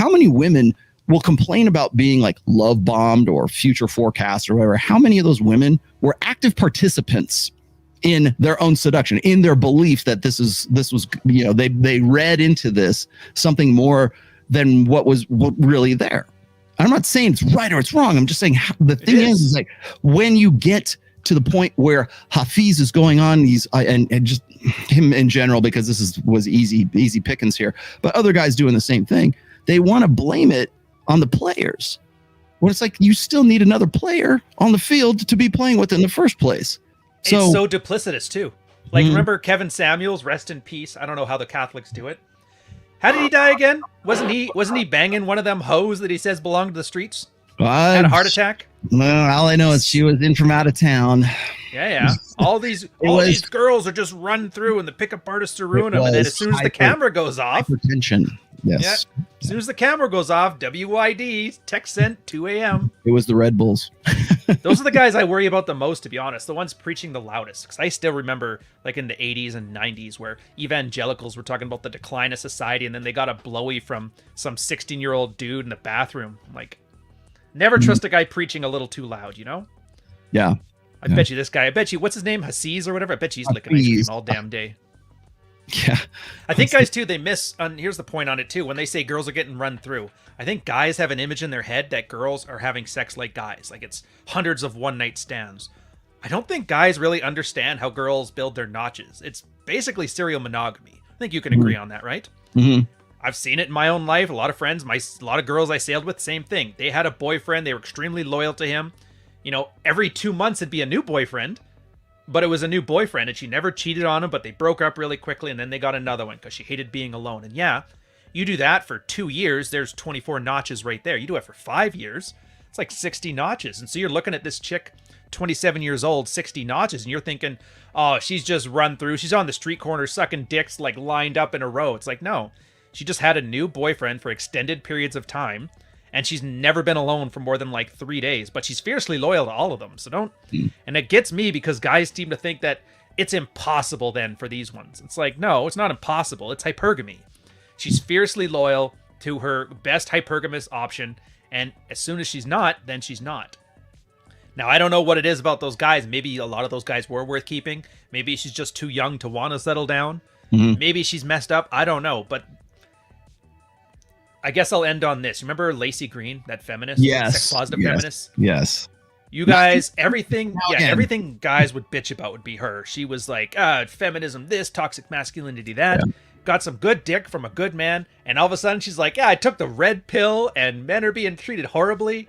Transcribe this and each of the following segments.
how many women will complain about being like love bombed or future forecast or whatever? How many of those women were active participants in their own seduction, in their belief that this was, they read into this something more than what was really there. I'm not saying it's right or it's wrong. I'm just saying the thing is like when you get to the point where Hafiz is going on these and just him in general, because this was easy pickings here, but other guys doing the same thing, they want to blame it on the players. Well, it's like you still need another player on the field to be playing with in the first place. So, it's so duplicitous too. Like, remember Kevin Samuels, rest in peace. I don't know how the Catholics do it. How did he die again? Wasn't he banging one of them hoes that he says belonged to the streets? Had a heart attack? No, all I know is she was in from out of town. Yeah. All these girls are just run through and the pickup artists are ruining them. And then as soon as the camera goes off. Hypertension. Yes. Yeah, as soon as the camera goes off, WID, text sent, 2 a.m. It was the Red Bulls. Those are the guys I worry about the most, to be honest. The ones preaching the loudest. Because I still remember, like in the 80s and 90s, where evangelicals were talking about the decline of society, and then they got a blowy from some 16-year-old dude in the bathroom. Like, never trust a guy preaching a little too loud, you know? Yeah. I bet you this guy, what's his name? Hafiz or whatever? I bet you he's licking ice cream all damn day. Yeah. I think guys too, they miss on, here's the point on it too, when they say girls are getting run through, I think guys have an image in their head that girls are having sex like guys, like it's hundreds of one night stands. I don't think guys really understand how girls build their notches. It's basically serial monogamy. I think you can agree on that, right? I've seen it in my own life. A lot of friends, a lot of girls I sailed with, same thing. They had a boyfriend, they were extremely loyal to him. You know, every 2 months it'd be a new boyfriend. But it was a new boyfriend, and she never cheated on him, but they broke up really quickly, and then they got another one because she hated being alone. And yeah, you do that for 2 years, there's 24 notches right there. You do it for 5 years, it's like 60 notches. And so you're looking at this chick, 27 years old, 60 notches, and you're thinking, oh, she's just run through. She's on the street corner sucking dicks, like lined up in a row. It's like, no, she just had a new boyfriend for extended periods of time. And she's never been alone for more than like 3 days, but she's fiercely loyal to all of them. So don't, and it gets me because guys seem to think that it's impossible then for these ones. It's like, no, it's not impossible. It's hypergamy. She's fiercely loyal to her best hypergamous option. And as soon as she's not, then she's not. Now, I don't know what it is about those guys. Maybe a lot of those guys were worth keeping. Maybe she's just too young to want to settle down. Maybe she's messed up. I don't know. But I guess I'll end on this. Remember Lacey Green, that feminist? Yes. Sex positive feminist? Yes. You guys, everything guys would bitch about would be her. She was like, feminism this, toxic masculinity that. Yeah. Got some good dick from a good man. And all of a sudden she's like, I took the red pill and men are being treated horribly.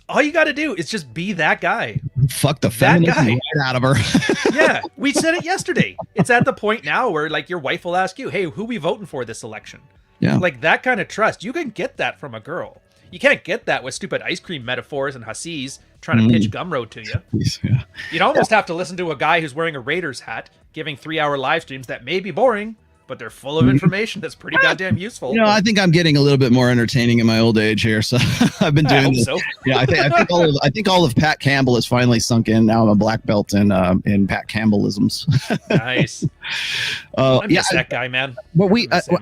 All you got to do is just be that guy. Fuck the feminism right out of her. Yeah, we said it yesterday. It's at the point now where like your wife will ask you, hey, who we voting for this election? Yeah. Like that kind of trust, you can get that from a girl. You can't get that with stupid ice cream metaphors and Hafiz trying to pitch Gumroad to you. Yeah. You'd almost have to listen to a guy who's wearing a Raiders hat, giving 3-hour live streams that may be boring, but they're full of information that's pretty goddamn useful. You know, I think I'm getting a little bit more entertaining in my old age here, so I've been doing this. So. Yeah, I think all of Pat Campbell has finally sunk in. Now I'm a black belt in Pat Campbellisms. Nice. I miss that guy, man. Well,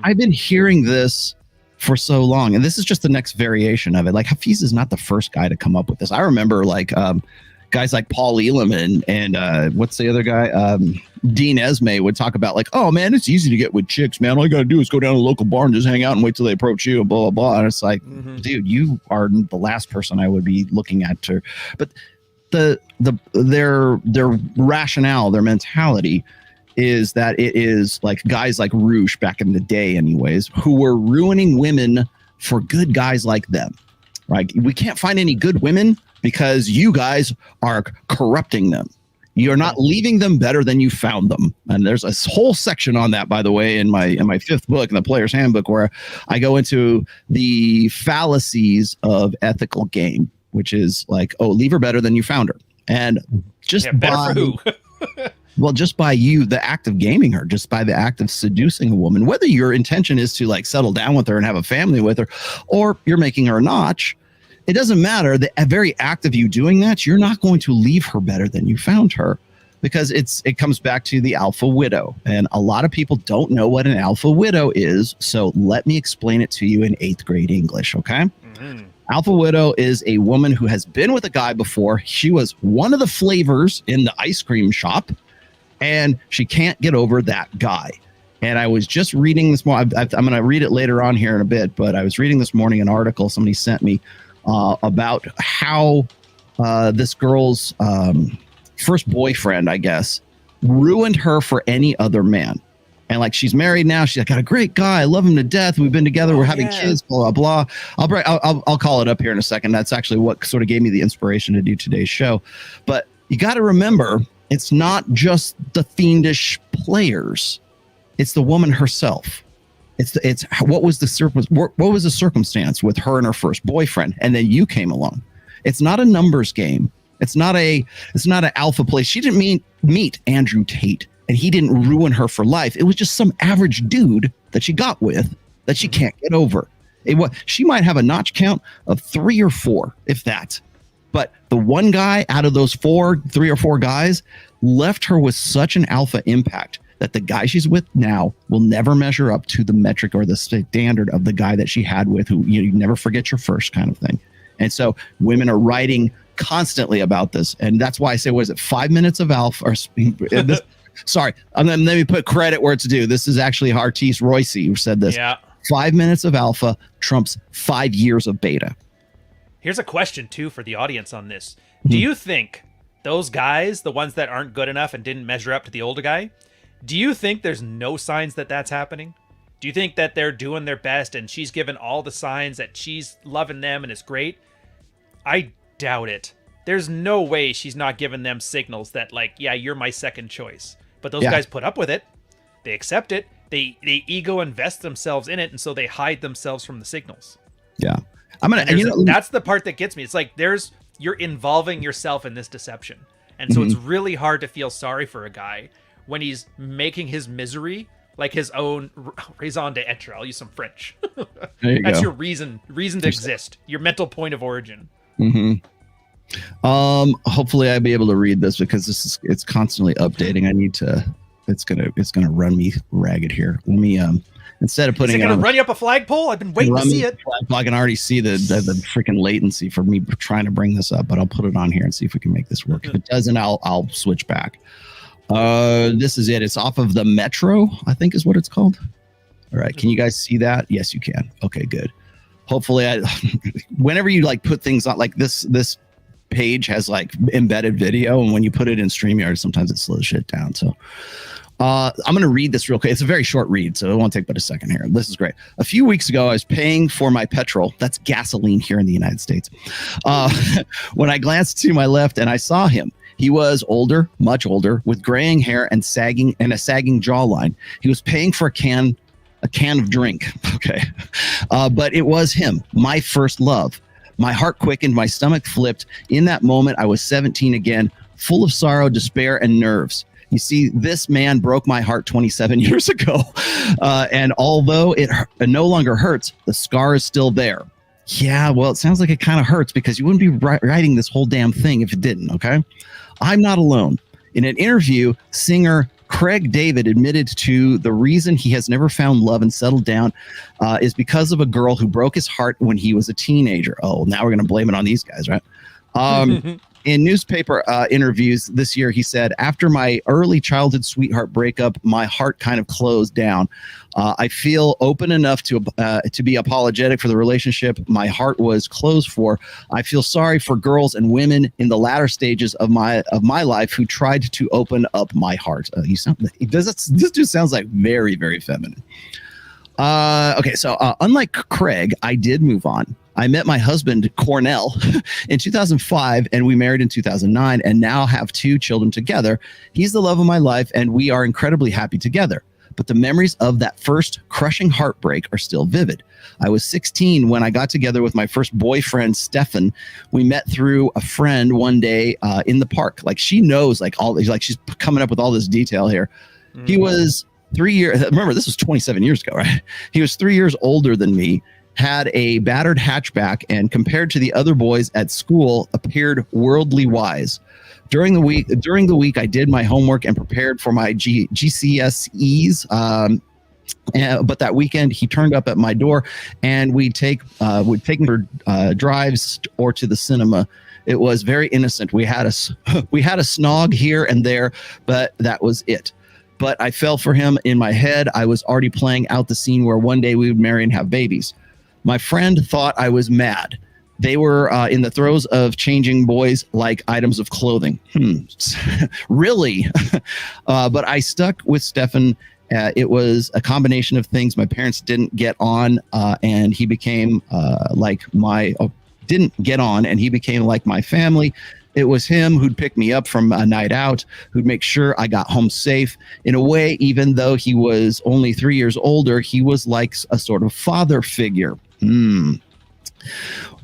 I've been hearing this for so long, and this is just the next variation of it. Like Hafiz is not the first guy to come up with this. I remember like guys like Paul Elam and what's the other guy? Dean Esme would talk about like, oh man, it's easy to get with chicks, man. All you gotta do is go down to the local bar and just hang out and wait till they approach you and blah, blah, blah. And it's like, dude, you are the last person I would be looking at to, but their rationale, their mentality is that it is like guys like Roosh back in the day anyways, who were ruining women for good guys like them. Right? We can't find any good women because you guys are corrupting them. You're not leaving them better than you found them. And there's a whole section on that, by the way, in my 5th book, in the Player's Handbook, where I go into the fallacies of ethical game, which is like, oh, leave her better than you found her. And just by well, just by the act of gaming her, just by the act of seducing a woman, whether your intention is to like settle down with her and have a family with her, or you're making her a notch, it doesn't matter. The very act of you doing that, you're not going to leave her better than you found her. because it comes back to the alpha widow. And a lot of people don't know what an alpha widow is. So let me explain it to you in 8th grade English, okay? Mm-hmm. Alpha widow is a woman who has been with a guy before. She was one of the flavors in the ice cream shop, and she can't get over that guy. And I was just reading this morning. I'm going to read it later on here in a bit, but I was reading this morning an article somebody sent me about how this girl's first boyfriend, I guess, ruined her for any other man. And like, she's married now. She's like, got a great guy. I love him to death. We've been together. We're having kids, blah, blah, blah. I'll call it up here in a second. That's actually what sort of gave me the inspiration to do today's show. But you got to remember, it's not just the fiendish players. It's the woman herself. It's what was the circumstance with her and her first boyfriend, and then you came along. It's not a numbers game. It's not an alpha play. She didn't meet Andrew Tate, and he didn't ruin her for life. It was just some average dude that she got with that she can't get over. She might have a notch count of 3 or 4, if that. But the one guy out of those 3 or 4 guys left her with such an alpha impact that the guy she's with now will never measure up to the metric or the standard of the guy that she had with, who you never forget your first kind of thing. And so women are writing constantly about this. And that's why I say, what is it, 5 minutes of alpha? Sorry, let me put credit where it's due. This is actually Hartis Royce who said this. Yeah. 5 minutes of alpha trumps 5 years of beta. Here's a question, too, for the audience on this. Do you think those guys, the ones that aren't good enough and didn't measure up to the older guy, do you think there's no signs that that's happening? Do you think that they're doing their best and she's given all the signs that she's loving them and it's great? I doubt it. There's no way she's not giving them signals that, like, yeah, you're my second choice. But those guys put up with it. They accept it. They ego invest themselves in it, and so they hide themselves from the signals. Yeah. That's the part that gets me. It's like you're involving yourself in this deception. And so it's really hard to feel sorry for a guy when he's making his misery like his own raison d'etre. I'll use some French. That's your reason to exist, your mental point of origin. Mm-hmm. Hopefully I'll be able to read this because it's constantly updating. It's gonna run me ragged here. Let me instead of putting it gonna run you up a flagpole. I've been waiting to see it. I can already see the freaking latency for me trying to bring this up, but I'll put it on here and see if we can make this work. If it doesn't, I'll switch back. This is it. It's off of the Metro, I think is what it's called. All right. Can you guys see that? Yes, you can. Okay, good. Hopefully whenever you like put things on like this page has like embedded video, and when you put it in StreamYard, sometimes it slows shit down. So I'm going to read this real quick. It's a very short read, so it won't take but a second here. This is great. A few weeks ago, I was paying for my petrol. That's gasoline here in the United States. When I glanced to my left and I saw him. He was older, much older, with graying hair and a sagging jawline. He was paying for a can of drink. Okay. But it was him, my first love. My heart quickened, my stomach flipped. In that moment, I was 17 again, full of sorrow, despair, and nerves. You see, this man broke my heart 27 years ago. And although it no longer hurts, the scar is still there. Yeah, well, it sounds like it kind of hurts because you wouldn't be writing this whole damn thing if it didn't, okay? I'm not alone. In an interview, singer Craig David admitted to the reason he has never found love and settled down is because of a girl who broke his heart when he was a teenager. Oh, now we're going to blame it on these guys, right? In newspaper interviews this year, he said, after my early childhood sweetheart breakup, my heart kind of closed down. I feel open enough to be apologetic for the relationship my heart was closed for. I feel sorry for girls and women in the latter stages of my life who tried to open up my heart. This dude sounds like very, very feminine. Okay, so unlike Craig, I did move on. I met my husband, Cornell, in 2005, and we married in 2009, and now have 2 children together. He's the love of my life, and we are incredibly happy together. But the memories of that first crushing heartbreak are still vivid. I was 16 when I got together with my first boyfriend, Stefan. We met through a friend one day in the park. Like, she knows, like, she's coming up with all this detail here. Mm-hmm. He was 3 years. Remember, this was 27 years ago, right? He was 3 years older than me, had a battered hatchback, and compared to the other boys at school, appeared worldly wise. During the week, I did my homework and prepared for my GCSEs. But that weekend, he turned up at my door, and we'd take him for drives or to the cinema. It was very innocent. We had a snog here and there, but that was it. But I fell for him. In my head, I was already playing out the scene where one day we would marry and have babies. My friend thought I was mad. They were in the throes of changing boys like items of clothing. Really? But I stuck with Stefan. It was a combination of things. My parents didn't get on, and he became didn't get on, and he became like my family. It was him who'd pick me up from a night out, who'd make sure I got home safe. In a way, even though he was only 3 years older, he was like a sort of father figure. Then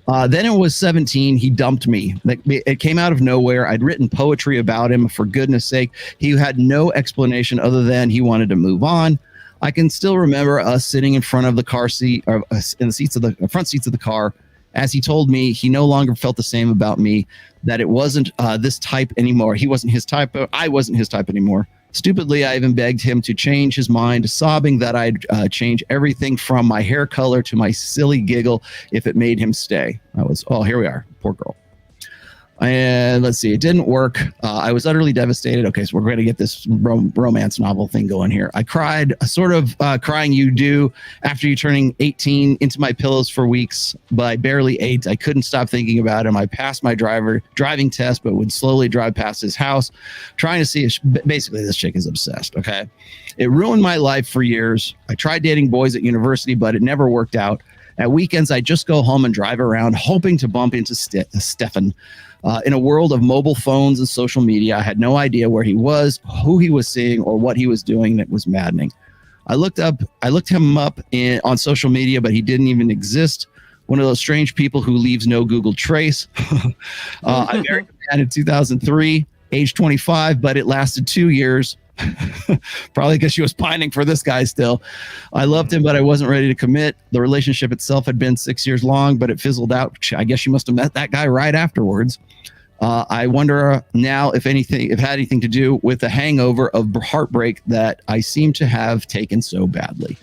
it was 17. He dumped me. It came out of nowhere. I'd written poetry about him. For goodness sake, he had no explanation other than he wanted to move on. I can still remember us sitting in front of the car seat, or in the front seats of the car, as he told me he no longer felt the same about me, that it wasn't this type anymore. He wasn't his type. I wasn't his type anymore. Stupidly, I even begged him to change his mind, sobbing that I'd change everything from my hair color to my silly giggle if it made him stay. Here we are. Poor girl. And let's see, it didn't work. I was utterly devastated. Okay, so we're going to get this romance novel thing going here. I cried, sort of crying you do after you turning 18, into my pillows for weeks, but I barely ate. I couldn't stop thinking about him. I passed my driving test, but would slowly drive past his house, trying to see if basically this chick is obsessed, okay? It ruined my life for years. I tried dating boys at university, but it never worked out. At weekends, I just go home and drive around, hoping to bump into Stefan. In a world of mobile phones and social media, I had no idea where he was, who he was seeing, or what he was doing. It was maddening. I looked him up on social media, but he didn't even exist. One of those strange people who leaves no Google trace. I married a man in 2003, age 25, but it lasted 2 years. Probably because she was pining for this guy still. I loved him, but I wasn't ready to commit. The relationship itself had been 6 years long, but it fizzled out. I guess she must have met that guy right afterwards. I wonder now if it had anything to do with the hangover of heartbreak that I seem to have taken so badly.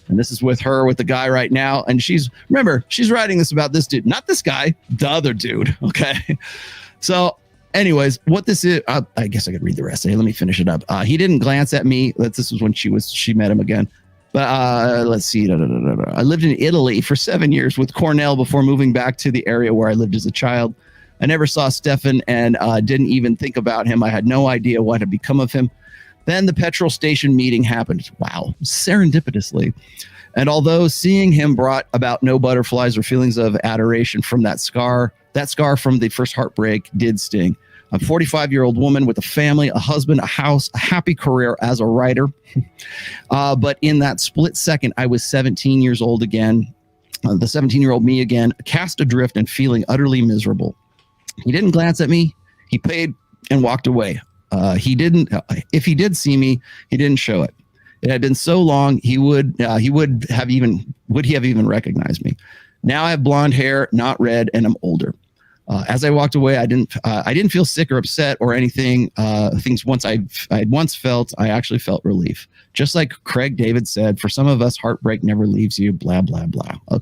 And this is with the guy right now. And she's writing this about this dude, not this guy, the other dude. Okay. So anyways, what this is, I guess I could read the rest. Hey, let me finish it up. He didn't glance at me. This was when she met him again. But let's see. I lived in Italy for 7 years with Cornell before moving back to the area where I lived as a child. I never saw Stefan and didn't even think about him. I had no idea what had become of him. Then the petrol station meeting happened. Wow, serendipitously. And although seeing him brought about no butterflies or feelings of adoration from that scar from the first heartbreak did sting. I'm a 45-year-old woman with a family, a husband, a house, a happy career as a writer. But in that split second, I was 17 years old again, the 17-year-old me again, cast adrift and feeling utterly miserable. He didn't glance at me. He paid and walked away. If he did see me, he didn't show it. It had been so long, would he have even recognized me? Now I have blonde hair, not red, and I'm older. As I walked away, I didn't feel sick or upset or anything. Things I'd once felt, I actually felt relief. Just like Craig David said, for some of us, heartbreak never leaves you, blah, blah, blah. Okay.